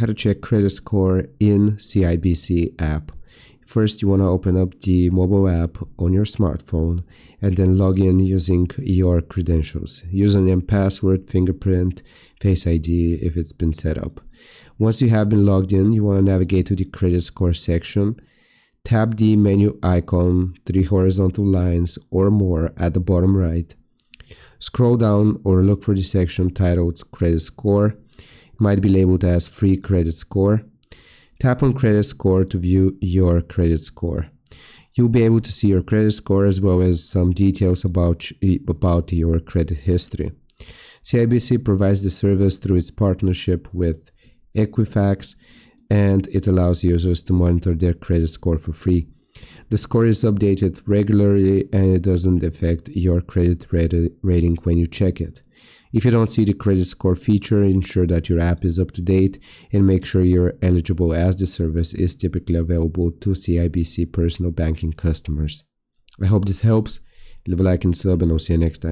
how to check credit score in CIBC app. First, you want to open up the mobile app on your smartphone and then log in using your credentials. Username, password, fingerprint, Face ID if it's been set up. Once you have been logged in, you want to navigate to the credit score section. Tap the menu icon, 3 horizontal lines or more at the bottom right. Scroll down or look for the section titled Credit Score. It might be labeled as Free Credit Score. Tap on Credit Score to view your credit score. You'll be able to see your credit score as well as some details about your credit history. CIBC provides the service through its partnership with Equifax, and it allows users to monitor their credit score for free. The score is updated regularly and it doesn't affect your credit rating when you check it. If you don't see the credit score feature, ensure that your app is up to date and make sure you're eligible, as the service is typically available to CIBC personal banking customers. I hope this helps. Leave a like and sub, and I'll see you next time.